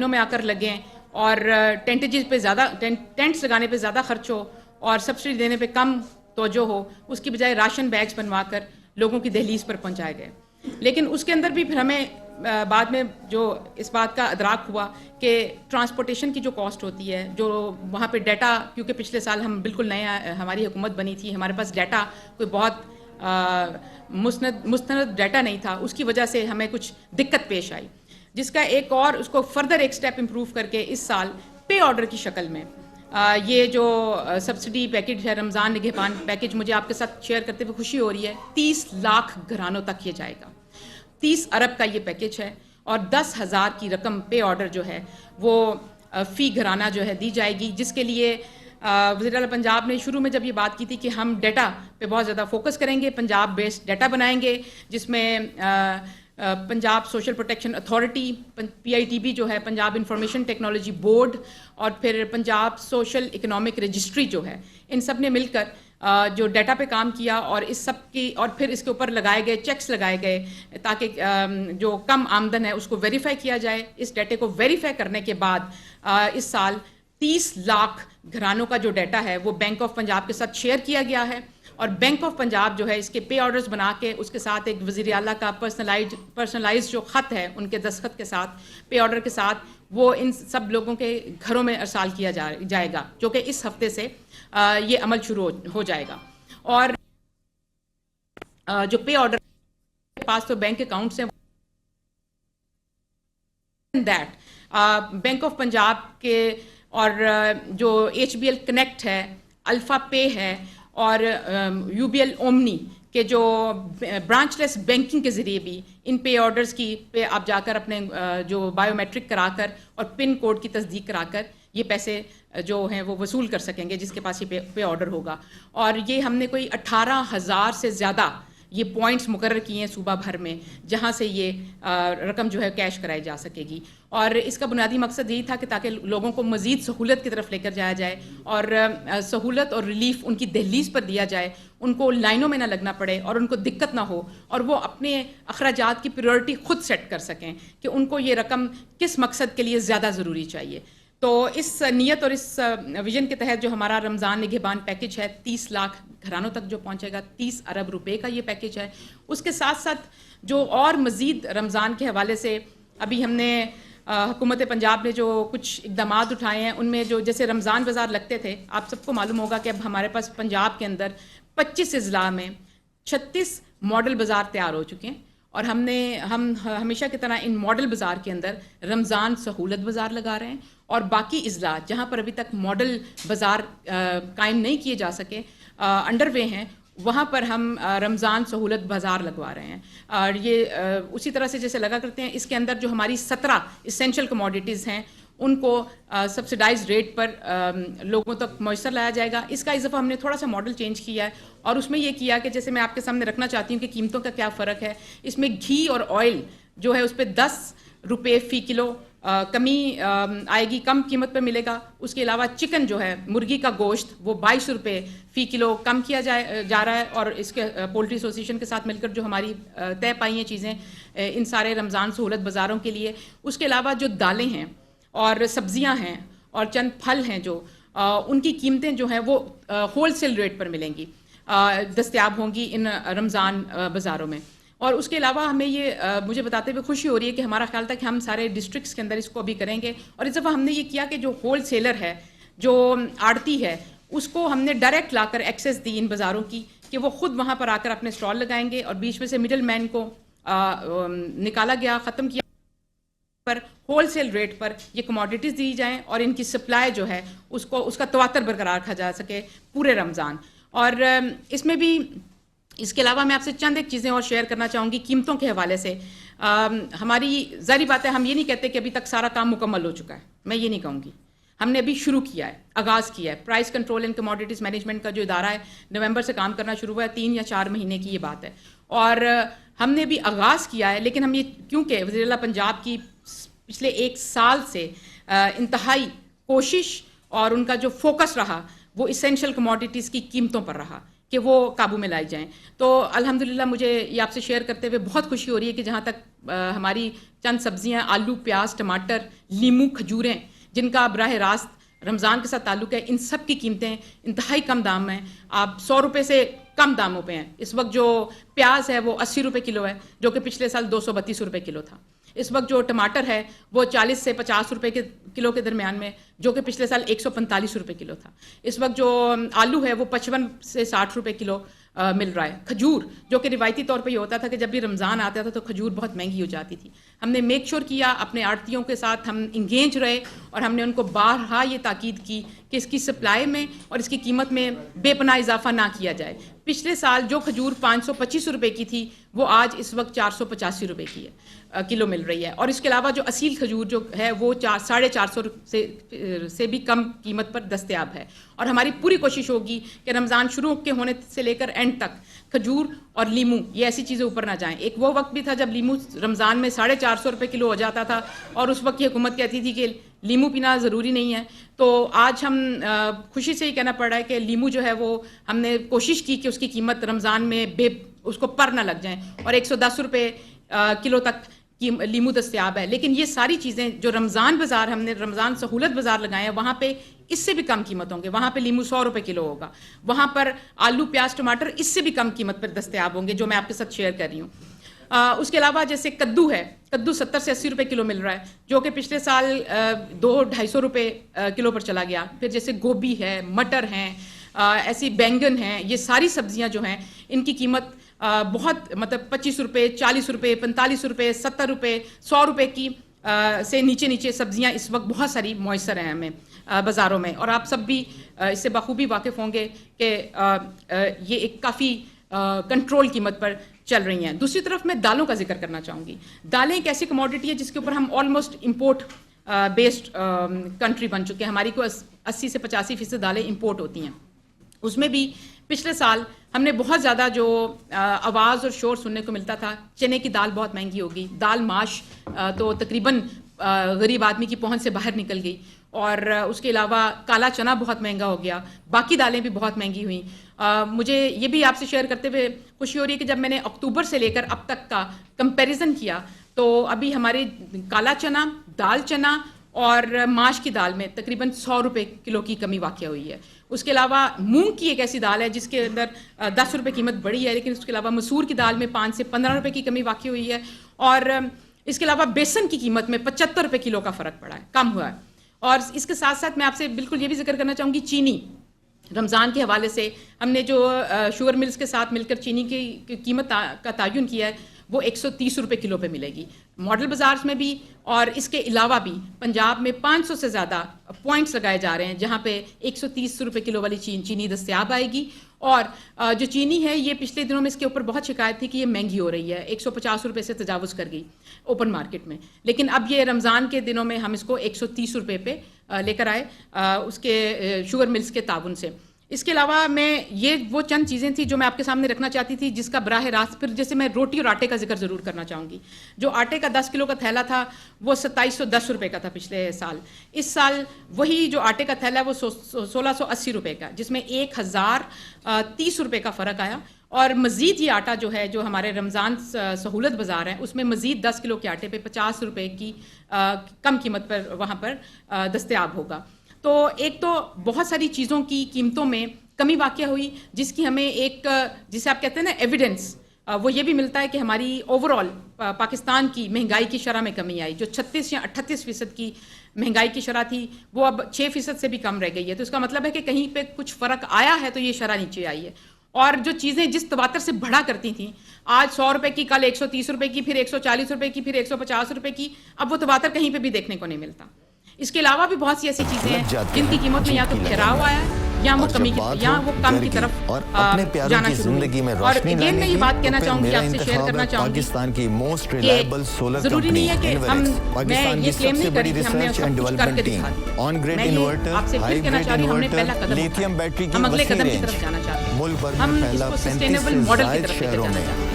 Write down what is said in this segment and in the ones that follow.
لائنوں میں آ کر لگیں اور ٹینٹس لگانے پہ زیادہ خرچ ہو اور سبسڈی دینے پہ کم توجہ ہو، اس کی بجائے راشن بیگز بنوا کر لوگوں کی دہلیز پر پہنچائے گئے. لیکن اس کے اندر بھی پھر ہمیں بعد میں جو اس بات کا ادراک ہوا کہ ٹرانسپورٹیشن کی جو کاسٹ ہوتی ہے، جو وہاں پہ ڈیٹا، کیونکہ پچھلے سال ہم بالکل نئے ہماری حکومت بنی تھی، ہمارے پاس ڈیٹا کوئی بہت مستند ڈیٹا نہیں تھا، اس کی وجہ سے ہمیں کچھ دقت پیش آئی، جس کا ایک اور اس کو فردر ایک سٹیپ امپروو کر کے اس سال پے آرڈر کی شکل میں یہ جو سبسڈی پیکج ہے، رمضان نگہبان پیکج، مجھے آپ کے ساتھ شیئر کرتے ہوئے خوشی ہو رہی ہے، 30 لاکھ گھرانوں تک یہ جائے گا. 30 ارب کا یہ پیکج ہے اور 10,000 کی رقم پے آرڈر جو ہے وہ فی گھرانہ جو ہے دی جائے گی، جس کے لیے وزیر اعلیٰ پنجاب نے شروع میں جب یہ بات کی تھی کہ ہم ڈیٹا پہ بہت زیادہ فوکس کریں گے، پنجاب بیسڈ ڈیٹا بنائیں گے، جس میں Punjab social protection authority, PITB جو ہے پنجاب انفارمیشن ٹیکنالوجی بورڈ، اور پھر پنجاب سوشل اکنامک رجسٹری جو ہے، ان سب نے مل کر جو ڈیٹا پہ کام کیا اور اس سب کی، اور پھر اس کے اوپر لگائے گئے چیکس لگائے گئے تاکہ جو کم آمدن ہے اس کو ویریفائی کیا جائے. اس ڈیٹے کو ویریفائی کرنے کے بعد اس سال 30 لاکھ گھرانوں کا جو ڈیٹا ہے وہ بینک آف پنجاب کے ساتھ شیئر کیا گیا ہے، اور بینک آف پنجاب جو ہے اس کے پے آرڈرز بنا کے اس کے ساتھ ایک وزیر اعلیٰ کا پرسنلائز جو خط ہے ان کے دستخط کے ساتھ پے آرڈر کے ساتھ وہ ان سب لوگوں کے گھروں میں ارسال کیا جائے گا، جو کہ اس ہفتے سے یہ عمل شروع ہو جائے گا. اور جو پے آرڈر کے پاس تو بینک اکاؤنٹس ہیں، بینک آف پنجاب کے اور جو HBL کنیکٹ ہے، الفا پے ہے، اور UBL اومنی کے جو برانچ لیس بینکنگ کے ذریعے بھی ان پے آرڈرز کی پہ آپ جا کر اپنے جو بائیو میٹرک کرا کر اور پن کوڈ کی تصدیق کرا کر یہ پیسے جو ہیں وہ وصول کر سکیں گے، جس کے پاس یہ پے آرڈر ہوگا. اور یہ ہم نے کوئی 18,000 سے زیادہ یہ پوائنٹس مقرر کیے ہیں صوبہ بھر میں، جہاں سے یہ رقم جو ہے کیش کرائی جا سکے گی. اور اس کا بنیادی مقصد یہی تھا کہ تاکہ لوگوں کو مزید سہولت کی طرف لے کر جایا جائے اور سہولت اور ریلیف ان کی دہلیز پر دیا جائے، ان کو لائنوں میں نہ لگنا پڑے اور ان کو دقت نہ ہو، اور وہ اپنے اخراجات کی پریورٹی خود سیٹ کر سکیں کہ ان کو یہ رقم کس مقصد کے لیے زیادہ ضروری چاہیے. تو اس نیت اور اس ویژن کے تحت جو ہمارا رمضان نگہبان پیکج ہے، 30 لاکھ گھرانوں تک جو پہنچے گا، 30 ارب روپے کا یہ پیکج ہے. اس کے ساتھ ساتھ جو اور مزید رمضان کے حوالے سے ابھی ہم نے حکومت پنجاب نے جو کچھ اقدامات اٹھائے ہیں، ان میں جو جیسے رمضان بازار لگتے تھے، آپ سب کو معلوم ہوگا کہ اب ہمارے پاس پنجاب کے اندر 25 اضلاع میں 36 ماڈل بازار تیار ہو چکے ہیں، اور ہم ہمیشہ کی طرح ان ماڈل بازار کے اندر رمضان سہولت بازار لگا رہے ہیں، اور باقی اضلاع جہاں پر ابھی تک ماڈل بازار قائم نہیں کیے جا سکے، انڈر وے ہیں، وہاں پر ہم رمضان سہولت بازار لگوا رہے ہیں. اور یہ اسی طرح سے جیسے لگا کرتے ہیں، اس کے اندر جو ہماری 17 اسینشل کموڈیٹیز ہیں ان کو سبسڈائز ریٹ پر لوگوں تک میسر لایا جائے گا. اس کا اس دفعہ ہم نے تھوڑا سا ماڈل چینج کیا ہے، اور اس میں یہ کیا کہ جیسے میں آپ کے سامنے رکھنا چاہتی ہوں کہ قیمتوں کا کیا فرق ہے. اس میں گھی اور آئل جو ہے اس پہ 10 روپے فی کلو کمی آئے گی، کم قیمت پہ ملے گا. اس کے علاوہ چکن جو ہے، مرغی کا گوشت، وہ 22 روپے فی کلو کم کیا جا رہا ہے. اور اس کے پولٹری ایسوسیشن کے ساتھ مل کر جو ہماری طے پائی ہیں چیزیں ان سارے رمضان سہولت بازاروں کے لیے. اس کے علاوہ جو دالیں ہیں اور سبزیاں ہیں اور چند پھل ہیں جو ان کی قیمتیں جو ہیں وہ ہول سیل ریٹ پر ملیں گی، دستیاب ہوں گی ان رمضان بازاروں میں. اور اس کے علاوہ ہمیں یہ مجھے بتاتے ہوئے خوشی ہو رہی ہے کہ ہمارا خیال تھا کہ ہم سارے ڈسٹرکٹس کے اندر اس کو ابھی کریں گے، اور اس دفعہ ہم نے یہ کیا کہ جو ہول سیلر ہے، جو آڑتی ہے، اس کو ہم نے ڈائریکٹ لا کر ایکسیس دی ان بازاروں کی کہ وہ خود وہاں پر آ کر اپنے اسٹال لگائیں گے، اور بیچ میں سے مڈل مین کو نکالا گیا، ختم کیا، پر ہول سیل ریٹ پر یہ کموڈیٹیز دی جائیں اور ان کی سپلائی جو ہے اس کا تواتر برقرار رکھا جا سکے پورے رمضان. اور اس میں بھی اس کے علاوہ میں آپ سے چند ایک چیزیں اور شیئر کرنا چاہوں گی قیمتوں کے حوالے سے. ہماری ظاہری بات ہے، ہم یہ نہیں کہتے کہ ابھی تک سارا کام مکمل ہو چکا ہے، میں یہ نہیں کہوں گی. ہم نے ابھی شروع کیا ہے، آغاز کیا ہے. Price control and commodities management کا جو ادارہ ہے، نومبر سے کام کرنا شروع ہوا ہے، 3 یا 4 مہینے کی یہ بات ہے. اور ہم نے بھی آغاز کیا ہے، لیکن ہم یہ کیونکہ وزیر اعلیٰ پنجاب کی پچھلے 1 سال سے انتہائی کوشش اور ان کا جو فوکس رہا وہ اسینشل کموڈیٹیز کی قیمتوں پر رہا. کہ وہ قابو میں لائی جائیں. تو الحمدللہ مجھے یہ آپ سے شیئر کرتے ہوئے بہت خوشی ہو رہی ہے کہ جہاں تک ہماری چند سبزیاں آلو، پیاز، ٹماٹر، لیموں، کھجوریں جن کا براہ راست رمضان کے ساتھ تعلق ہے، ان سب کی قیمتیں انتہائی کم دام میں، آپ 100 روپے سے کم داموں پہ ہیں. اس وقت جو پیاز ہے وہ 80 روپے کلو ہے، جو کہ پچھلے سال 232 روپے کلو تھا. اس وقت جو ٹماٹر ہے وہ 40 سے 50 روپے کے کلو کے درمیان میں، جو کہ پچھلے سال 145 روپے کلو تھا. اس وقت جو آلو ہے وہ 55 سے 60 روپے کلو مل رہا ہے. کھجور جو کہ روایتی طور پہ یہ ہوتا تھا کہ جب بھی رمضان آتا تھا تو کھجور بہت مہنگی ہو جاتی تھی. ہم نے میک شور کیا، اپنے آڑتیوں کے ساتھ ہم انگیج رہے اور ہم نے ان کو بارہا یہ تاکید کی کہ اس کی سپلائی میں اور اس کی قیمت میں بے پناہ اضافہ نہ کیا جائے. پچھلے سال جو کھجور 525 روپے کی تھی وہ آج اس وقت 485 روپے کی ہے، کلو مل رہی ہے. اور اس کے علاوہ جو اصیل کھجور جو ہے وہ 450 سے بھی کم قیمت پر دستیاب ہے. اور ہماری پوری کوشش ہوگی کہ رمضان شروع کے ہونے سے لے کر اینڈ تک کھجور اور لیموں یہ ایسی چیزیں اوپر نہ جائیں. ایک وہ وقت بھی تھا جب لیموں رمضان میں 450 روپے کلو ہو جاتا تھا اور اس وقت کی حکومت کہتی تھی کہ لیموں پینا ضروری نہیں ہے. تو آج ہم خوشی سے ہی کہنا پڑ رہا ہے کہ لیموں جو ہے وہ ہم نے کوشش کی کہ اس کی قیمت رمضان میں اس کو پر نہ لگ جائیں اور 110 روپے کلو تک لیموں دستیاب ہے. لیکن یہ ساری چیزیں جو رمضان بازار ہم نے رمضان سہولت بازار لگائے ہیں وہاں پہ اس سے بھی کم قیمت ہوں گے. وہاں پہ لیموں 100 روپے کلو ہوگا، وہاں پر آلو، پیاز، ٹماٹر اس سے بھی کم قیمت پر دستیاب ہوں گے جو میں آپ کے ساتھ شیئر کر رہی ہوں. اس کے علاوہ جیسے کدو ہے، کدو 70 سے 80 روپے کلو مل رہا ہے جو کہ پچھلے سال 200-250 روپے کلو پر چلا گیا. پھر جیسے گوبھی ہے، مٹر ہیں، ایسی بینگن ہیں، یہ ساری سبزیاں جو ہیں ان کی قیمت بہت مطلب 25 روپے، 40 روپے، 45 روپے، 70 روپے، 100 روپے کی سے نیچے سبزیاں اس وقت بہت ساری میسر ہیں ہمیں بازاروں میں. اور آپ سب بھی اس سے بخوبی واقف ہوں گے کہ یہ ایک کافی کنٹرول قیمت پر چل رہی ہیں. دوسری طرف میں دالوں کا ذکر کرنا چاہوں گی. دالیں ایک ایسی کموڈٹی ہے جس کے اوپر ہم آلموسٹ امپورٹ بیسڈ کنٹری بن چکے ہیں. ہماری کو 80 سے 85% دالیں امپورٹ ہوتی ہیں. اس میں بھی پچھلے سال ہم نے بہت زیادہ جو آواز اور شور سننے کو ملتا تھا، چنے کی دال بہت مہنگی ہوگی، دال ماش تو تقریباً غریب آدمی کی پہنچ سے باہر نکل گئی. اور اس کے علاوہ کالا چنا بہت مہنگا ہو گیا، باقی دالیں بھی بہت مہنگی ہوئیں. مجھے یہ بھی آپ سے شیئر کرتے ہوئے خوشی ہو رہی ہے کہ جب میں نے اکتوبر سے لے کر اب تک کا کمپیریزن کیا تو ابھی ہمارے کالا چنا، دال چنا اور ماش کی دال میں تقریباً 100 روپے کلو کی کمی واقع ہوئی ہے. اس کے علاوہ مونگ کی ایک ایسی دال ہے جس کے اندر 10 روپے قیمت بڑھی ہے، لیکن اس کے علاوہ مسور کی دال میں 5 سے 15 روپے کی کمی واقع ہوئی ہے. اور اس کے علاوہ بیسن کی قیمت میں 75 روپے کلو کا فرق پڑا ہے، کم ہوا ہے. اور اس کے ساتھ ساتھ میں آپ سے بالکل یہ بھی ذکر کرنا چاہوں گی، چینی رمضان کے حوالے سے ہم نے جو شوگر ملز کے ساتھ مل کر چینی کی قیمت کا تعین کیا ہے وہ 130 روپے کلو پہ ملے گی ماڈل بازارز میں بھی. اور اس کے علاوہ بھی پنجاب میں 500 سے زیادہ پوائنٹس لگائے جا رہے ہیں جہاں پہ 130 روپے کلو والی چینی دستیاب آئے گی. اور جو چینی ہے یہ پچھلے دنوں میں اس کے اوپر بہت شکایت تھی کہ یہ مہنگی ہو رہی ہے، 150 روپے سے تجاوز کر گئی اوپن مارکیٹ میں. لیکن اب یہ رمضان کے دنوں میں ہم اس کو 130 روپے پہ لے کر آئے اس کے شوگر ملز کے تعاون سے. اس کے علاوہ میں یہ وہ چند چیزیں تھیں جو میں آپ کے سامنے رکھنا چاہتی تھی جس کا براہ راست پھر جیسے میں روٹی اور آٹے کا ذکر ضرور کرنا چاہوں گی. جو آٹے کا 10 کلو کا تھیلا تھا وہ 2710 روپے کا تھا پچھلے سال. اس سال وہی جو آٹے کا تھیلا ہے وہ 1680 روپے کا، جس میں 1030 روپے کا فرق آیا. اور مزید یہ آٹا جو ہے جو ہمارے رمضان سہولت بازار ہیں اس میں مزید 10 کلو کے آٹے پہ 50 روپے کی کم قیمت پر وہاں پر دستیاب ہوگا. تو ایک تو بہت ساری چیزوں کی قیمتوں میں کمی واقع ہوئی جس کی ہمیں ایک جسے آپ کہتے ہیں نا ایویڈنس، وہ یہ بھی ملتا ہے کہ ہماری اوور آل پاکستان کی مہنگائی کی شرح میں کمی آئی. جو 36 یا 38% کی مہنگائی کی شرح تھی وہ اب 6% سے بھی کم رہ گئی ہے. تو اس کا مطلب ہے کہ کہیں پہ کچھ فرق آیا ہے تو یہ شرح نیچے آئی ہے. اور جو چیزیں جس تواتر سے بڑھا کرتی تھیں، آج 100 روپے کی، کل 130 روپے کی، پھر 140 روپے کی، پھر 150 روپے کی، اب وہ تواتر کہیں پہ بھی دیکھنے کو نہیں ملتا. اس کے علاوہ بھی بہت سی ایسی چیزیں ہیں جن کی قیمت میں یا تو ٹھہراؤ آیا ہے یا وہ کمی یا وہ کم کی طرف جانا شروع ہوئی. اور اگین میں یہ بات کہنا چاہوں گی، آپ سے شیئر کرنا چاہوں گی کہ ضروری نہیں ہے کہ میں یہ کلیم نہیں کری کہ ہم نے سب کچھ کر کے دکھا دیا. میں یہ آپ سے پھر کہنا چاہ رہی ہوں ہم نے پہلا قدم اٹھایا، ہم اگلے قدم کی طرف جانا چاہتے ہیں، ہم اس کو سسٹینیبل ماڈل کی طرف لے کے جانا چاہتے ہیں.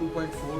2.4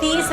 30